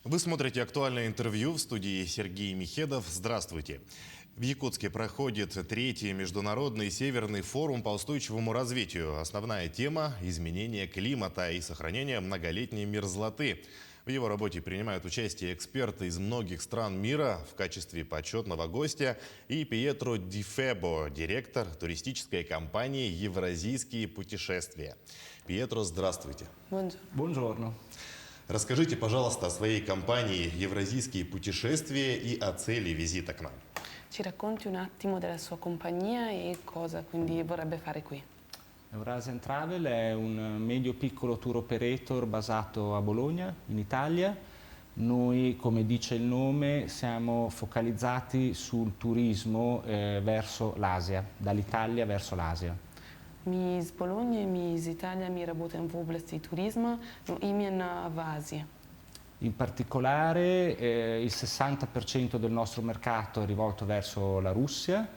Вы смотрите «Актуальное интервью», в студии Сергей Михедов. Здравствуйте. В Якутске проходит третий международный северный форум по устойчивому развитию. Основная тема – изменение климата и сохранение многолетней мерзлоты. В его работе принимают участие эксперты из многих стран мира в качестве почетного гостя и Пьетро Ди Фебо, директор туристической компании «Евразийские путешествия». Пьетро, здравствуйте. Buongiorno. Расскажите, пожалуйста, о своей компании «Евразийские путешествия» и о цели визита к нам. Ci racconti un attimo della sua compagnia e cosa quindi vorrebbe fare qui? Eurasian Travel è un medio-piccolo tour operator basato a Bologna, in Italia. Noi, come dice il nome, siamo focalizzati sul turismo verso l'Asia, dall'Italia verso l'Asia. Mi iz Bolonje, mi iz Italije, mi работаем в области туризма, но именно в Азии. In particolare il 60% del nostro mercato è rivolto verso la Russia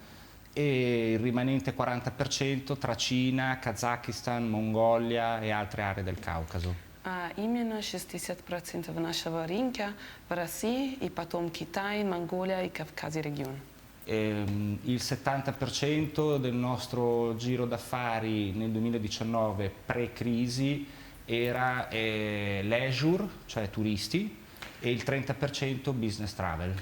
e il rimanente 40% tra Cina, Kazakistan, Mongolia e altre aree del Caucaso. А именно 60% нашего рынка в России и потом Китай, Монголия и Кавказский регион. Il 70% del nostro giro d'affari nel 2019 pre-crisi era leisure, cioè turisti, e il 30% business travel.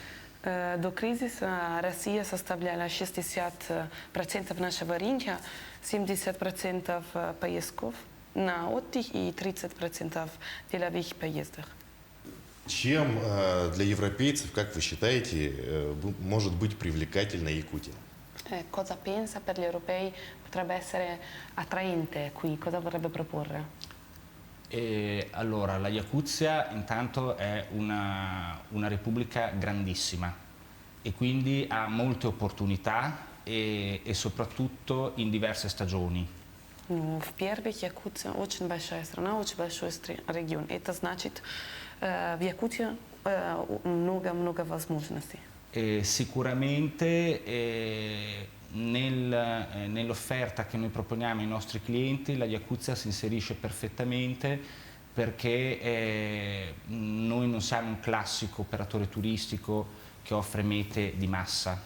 До кризиса Россия составляла 60% нашего рынка, 70% поездков на отдых и 30% деловых поездок. Чем для европейцев, как вы считаете, может быть привлекательна Якутия? Cosa pensa per gli europei potrebbe essere attraente qui? Cosa vorrebbe proporre? Allora, la Iacuzia intanto è una repubblica grandissima e quindi ha molte opportunità e soprattutto in diverse stagioni. В-первых, Якутия очень большая страна, очень большой регион. Это значит, в Якутии много возможностей. Sicuramente nell'offerta che noi proponiamo ai nostri clienti la Iacuzia si inserisce perfettamente perché noi non siamo un classico operatore turistico che offre mete di massa.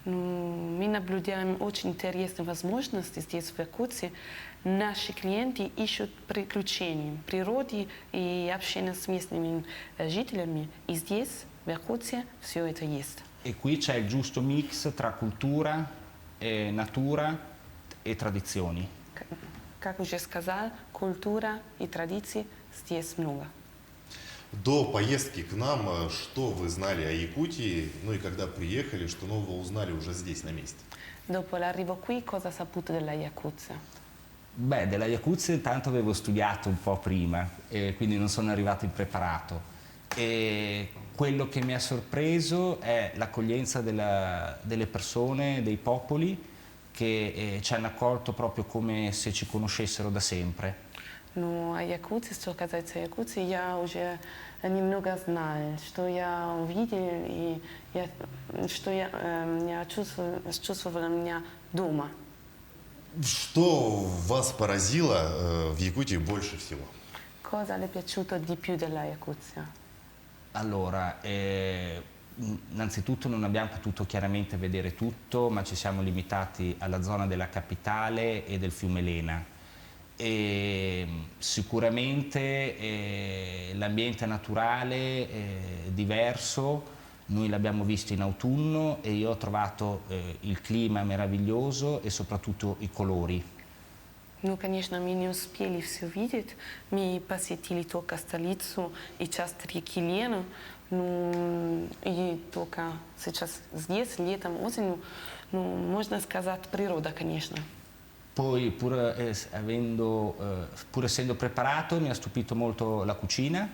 Мы наблюдаем очень интересные возможности здесь, в Якутии. Наши клиенты ищут приключений в природе и общения с местными жителями. И здесь, в Якутии, все это есть. E qui c'è il giusto mix tra cultura, natura e tradizioni. Как уже сказал, культура и традиции здесь много. До поездки к нам, что вы знали о Якутии, ну и когда приехали, что нового узнали уже здесь, на месте? Dopo l'arrivo qui, cosa ha saputo della Iacuzia? Beh, della Iacuzia intanto avevo studiato un po' prima, quindi non sono arrivato impreparato. E quello che mi ha sorpreso è l'accoglienza delle persone, dei popoli, che ci hanno accolto proprio come se ci conoscessero da sempre. Ну, о Якутии, что касается Якутии, я уже немного знаю, что я увидел и что я чувствовала меня дома. Что вас поразило в Якутии больше всего? Cosa le è piaciuto di più della Iacuzia? Allora, innanzitutto non abbiamo potuto chiaramente vedere tutto, ma ci siamo limitati alla zona della capitale e del fiume Lena. E sicuramente l'ambiente naturale è diverso, noi l'abbiamo visto in autunno e io ho trovato il clima meraviglioso e soprattutto i colori. Ну, конечно, мы не успели все видеть. Мы посетили только столицу и часть реки Лену. Ну, и только сейчас здесь, летом, осенью, ну, можно сказать, природа, конечно. Poi pur essendo preparato mi ha stupito molto la cucina.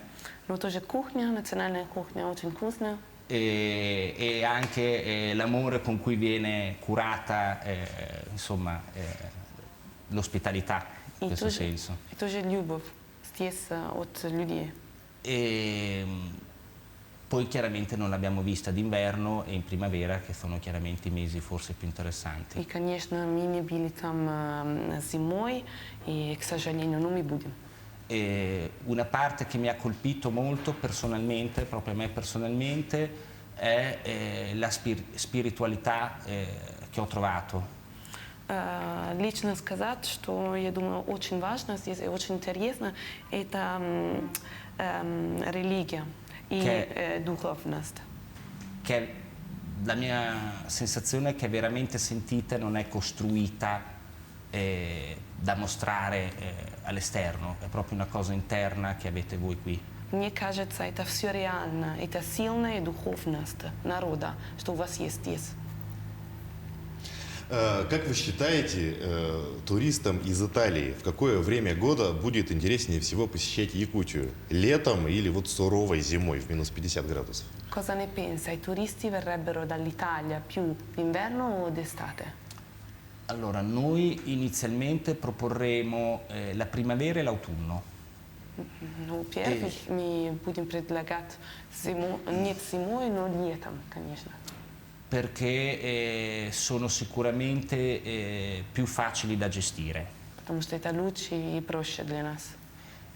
Но тоже кухня, национальная кухня, очень вкусная. E anche l'amore con cui viene curata, insomma, l'ospitalità in questo senso. И тоже любовь здесь от людей. Poi chiaramente non l'abbiamo vista d'inverno e in primavera, che sono chiaramente i mesi forse più interessanti. И, конечно, мы не были там зимой, и, к сожалению, но мы будем. Una parte che mi ha colpito molto personalmente, proprio a me personalmente, è la spiritualità che ho trovato. Лично сказать, что я думаю очень важно здесь и очень интересно, это религия и духовность. Che la mia sensazione è che è veramente sentita, non è costruita da mostrare all'esterno, è proprio una cosa interna che avete voi qui. Мне кажется, это все реально, это сильная духовность народа, что у вас есть здесь. Как вы считаете, туристам из Италии в какое время года будет интереснее всего посещать Якутию? Летом или вот суровой зимой в минус 50 градусов? Cosa ne pensa? I turisti verrebbero dall'Italia più d'inverno o d'estate? Allora, noi inizialmente proporremo la primavera e l'autunno. Ну, первый мы будем предлагать нет зимой, но летом, конечно. Perché sono sicuramente più facili da gestire. Потому что это лучше и проще для нас.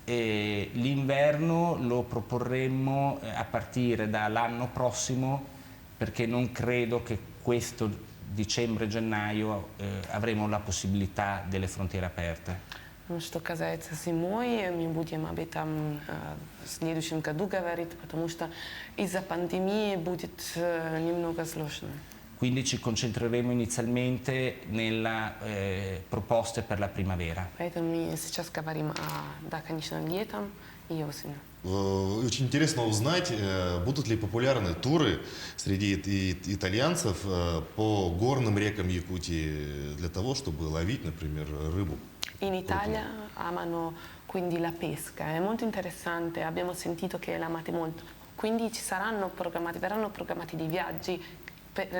L'inverno lo proporremmo a partire dall'anno prossimo, perché non credo che questo dicembre-gennaio avremo la possibilità delle frontiere aperte. Ну, что касается зимой, мы будем об этом в следующем году говорить, потому что из-за пандемии будет немного сложно. Quindi ci concentreremo inizialmente nelle proposte per la primavera. Поэтому мы сейчас говорим да, конечно, летом и осенью. Очень интересно узнать, будут ли популярны туры среди итальянцев по горным рекам Якутии для того, чтобы ловить, например, рыбу. In Italia amano quindi la pesca, è molto interessante, abbiamo sentito che l'amate molto, quindi verranno programmati dei viaggi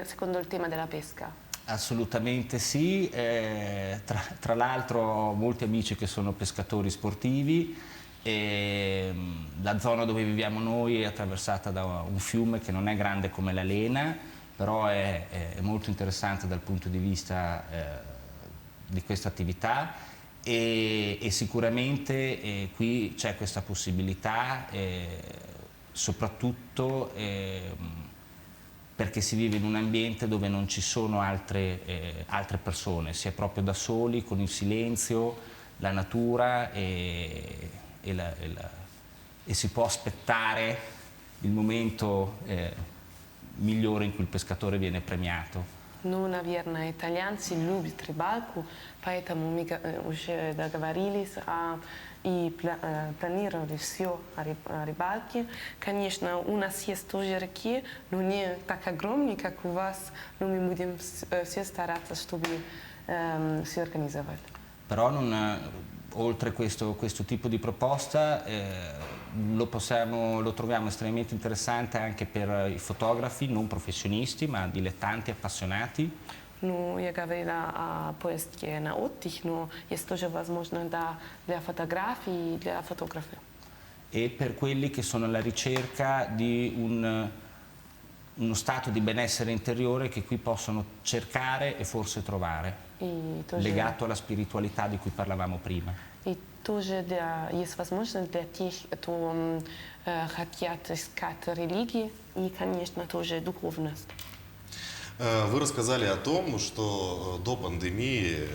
secondo il tema della pesca. Assolutamente sì, tra l'altro ho molti amici che sono pescatori sportivi e la zona dove viviamo noi è attraversata da un fiume che non è grande come la Lena, però è molto interessante dal punto di vista di questa attività. E sicuramente qui c'è questa possibilità, soprattutto perché si vive in un ambiente dove non ci sono altre persone, si è proprio da soli con il silenzio, la natura e si può aspettare il momento migliore in cui il pescatore viene premiato. Ну, наверное, итальянцы любят рыбалку, поэтому мы уже договорились и планировали все о рыбалке. Конечно, у нас есть тоже реки, но не так огромные, как у вас, но мы будем все стараться, чтобы все организовать. Però oltre questo tipo di proposta lo troviamo estremamente interessante anche per i fotografi non professionisti ma dilettanti, appassionati. Ну, я говорила о поездке на отдых, но есть тоже возможно для фотографий и для фотографов. E per quelli che sono alla ricerca di uno stato di benessere interiore che qui possono cercare e forse trovare, legato alla spiritualità di cui parlavamo prima. И тоже есть возможность для тех, кто хотят искать религии и, конечно, тоже духовность. Вы рассказали о том, что до пандемии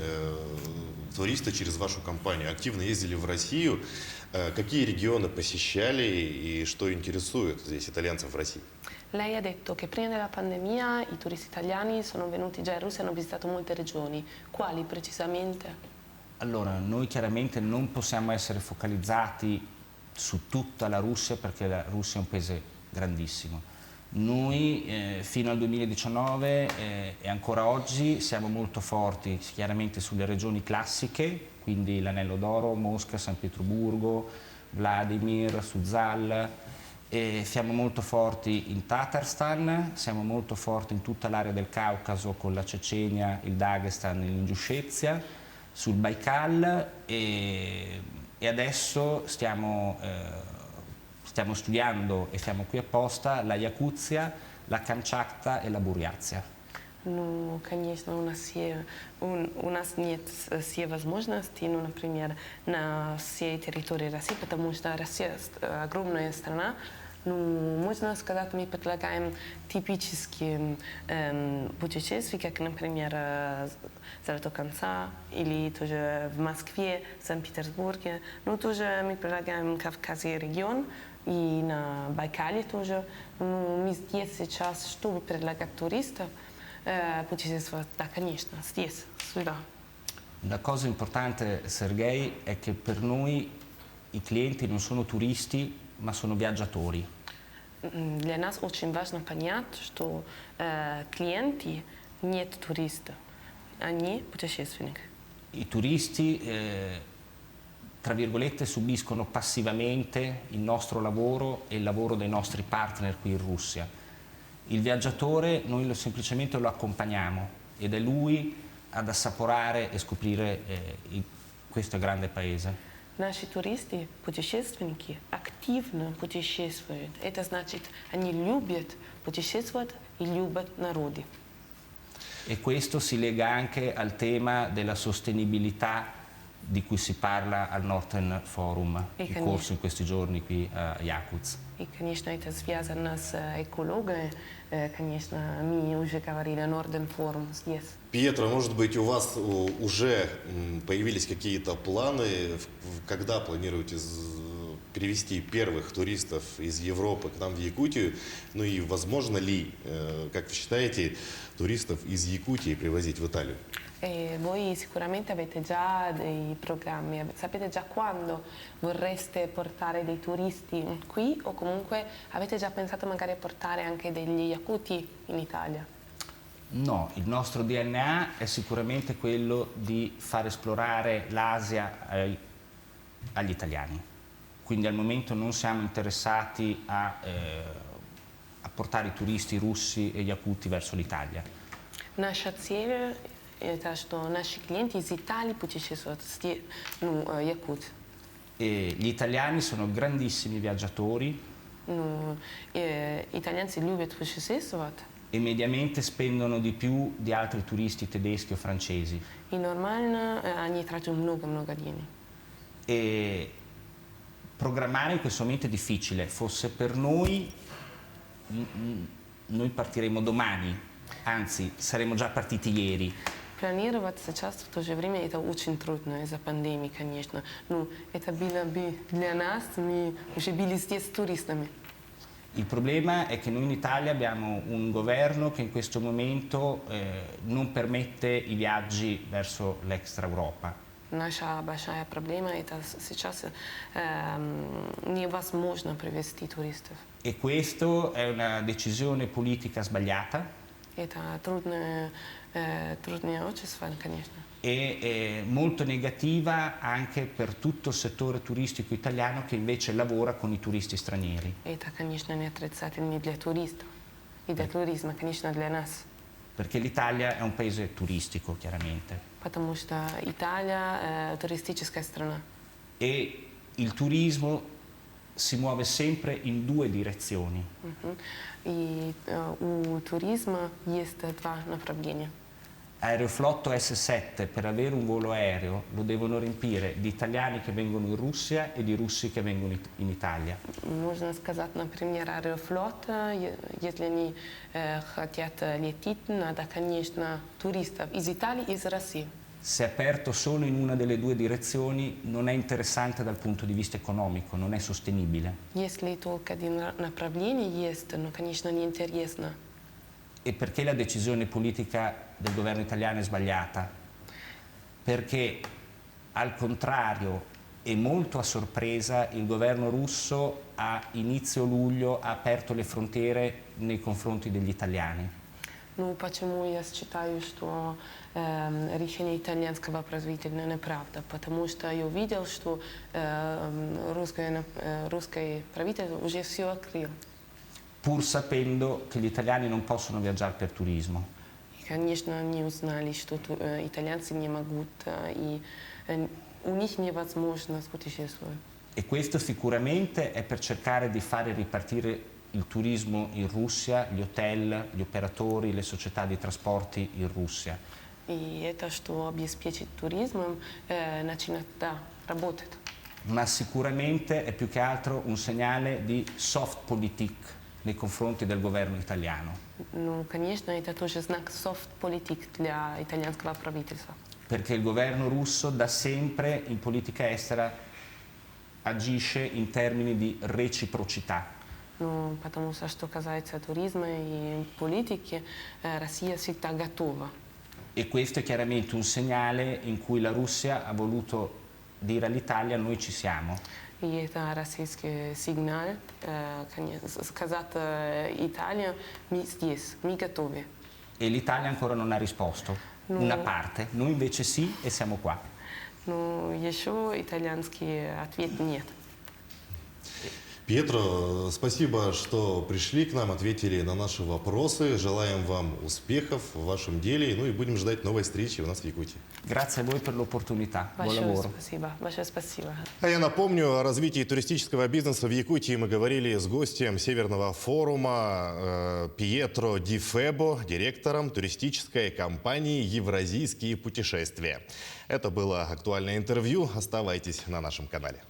туристы через вашу компанию активно ездили в Россию. Какие регионы посещали и что интересует здесь итальянцев в России? Lei ha detto che prima della pandemia i turisti italiani sono venuti già in Russia e hanno visitato molte regioni. Quali precisamente? Allora, noi chiaramente non possiamo essere focalizzati su tutta la Russia perché la Russia è un paese grandissimo. Noi fino al 2019 e ancora oggi siamo molto forti chiaramente sulle regioni classiche, quindi l'Anello d'Oro, Mosca, San Pietroburgo, Vladimir, Suzal. E siamo molto forti in Tatarstan, siamo molto forti in tutta l'area del Caucaso con la Cecenia, il Dagestan e l'Inguscezia, sul Baikal e adesso stiamo studiando e siamo qui apposta la Yakutsia, la Kamchatka e la Buryatia. Ну, конечно, у нас нет все возможности, ну, например, на всей территории России, потому что Россия огромная страна. Ну, можно сказать, мы предлагаем типические путешествия, как, например, Золотой конца или тоже в Москве, Санкт-Петербурге. Ну, тоже мы предлагаем Кавказский регион и на Байкале тоже. Ну, мы здесь сейчас, чтобы предлагать туристов, putecessi, da, конечно, здесь, сюда. La cosa importante, Sergei, è che per noi i clienti non sono turisti, ma sono viaggiatori. Для нас очень важно понять, что клиенты нет туристов, они путешественники. I turisti, tra virgolette, subiscono passivamente il nostro lavoro e il lavoro dei nostri partner qui in Russia. Il viaggiatore noi semplicemente lo accompagniamo ed è lui ad assaporare e scoprire questo grande paese. Наши туристы, путешественники, активно путешествуют. Это значит, они любят путешествовать и любят народы. E questo si lega anche al tema della sostenibilità di cui si parla al Northern Forum, in corso in questi giorni qui a Yakutsk. И, конечно, это связано с экологией. Конечно, мы уже говорили о Northern Forum здесь. Пьетро, может быть, у вас уже появились какие-то планы, когда планируете перевести первых туристов из Европы к нам в Якутию? Ну и возможно ли, как вы считаете, туристов из Якутии привозить в Италию? Voi sicuramente avete già dei programmi, sapete già quando vorreste portare dei turisti qui o comunque avete già pensato magari a portare anche degli yakuti in Italia? No, il nostro DNA è sicuramente quello di far esplorare l'Asia agli italiani. Quindi al momento non siamo interessati a portare i turisti russi e yakuti verso l'Italia. Наша цель это что наши клиенты из Италии путешествуют в Якутию. E gli italiani sono grandissimi viaggiatori. Ну, итальянцы любят путешествовать. E mediamente spendono di più di altri turisti tedeschi o francesi. И нормально они тратят много денег. E programmare in questo momento è difficile. Fosse per noi, noi partiremo domani, anzi saremmo già partiti ieri. Планировать сейчас в то же время это очень трудно из-за пандемии, конечно. Ну, это было бы для нас, мы уже были здесь туристами. Il problema è che noi in Italia abbiamo un governo che in questo momento non permette i viaggi verso l'extra Europa. Наша большая проблема это сейчас невозможно привезти туристов. E questo è una decisione politica sbagliata. Это трудное общество, конечно. E molto negativa anche per tutto il settore turistico italiano che invece lavora con i turisti stranieri. Это, конечно, не отрицательно для туристов и для туризма, конечно, для нас. Perché l'Italia è un paese turistico, chiaramente. Потому что Italia è туристическая страна. E il turismo si muove sempre in due direzioni. И у туризма есть два направления. Aeroflotto S7 per avere un volo aereo lo devono riempire di italiani che vengono in Russia e di russi che vengono in Italia. Можно сказать, например, Аэрофлот, если они хотят лететь, надо, конечно, туристов из Италии и из России. Se è aperto solo in una delle due direzioni non è interessante dal punto di vista economico, non è sostenibile. Если только один направление есть, ну, конечно, неинтересно. E perché la decisione politica del governo italiano è sbagliata? Perché al contrario e molto a sorpresa il governo russo a inizio luglio ha aperto le frontiere nei confronti degli italiani. Ну, почему я считаю, что решение итальянского правительства неправда? Потому что я увидел, что русское правительство уже все открыло. Pur sapendo che gli italiani non possono viaggiare per turismo. И, конечно, они узнали, что итальянцы не могут, и у них невозможно путешествовать. E questo sicuramente è per cercare di fare ripartire il turismo in Russia, gli hotel, gli operatori, le società di trasporti in Russia. И это, что обеспечит туризмом, начинает, да, работать. Ma sicuramente è più che altro un segnale di soft politik nei confronti del governo italiano, Ну, конечно, это тоже знак soft-политик для итальянского правительства. perché il governo russo da sempre in politica estera agisce in termini di reciprocità. Ну, потому что касается туризма и политики, Россия всегда готова. E questo è chiaramente un segnale in cui la Russia ha voluto dire all'Italia noi ci siamo. И это российский сигнал, сказать Италия, мы здесь, мы готовы. E l'Italia ancora non ha risposto, No. una parte, noi invece sì e siamo qua. Но еще итальянский ответ нет. Пьетро, спасибо, что пришли к нам, ответили на наши вопросы. Желаем вам успехов в вашем деле, ну и будем ждать новой встречи у нас в Якутии. Grazie a voi per l'opportunità, buon Большое lavoro. спасибо. Большое спасибо. А я напомню, о развитии туристического бизнеса в Якутии мы говорили с гостем Северного форума Пьетро Ди Фебо, директором туристической компании «Евразийские путешествия». Это было актуальное интервью. Оставайтесь на нашем канале.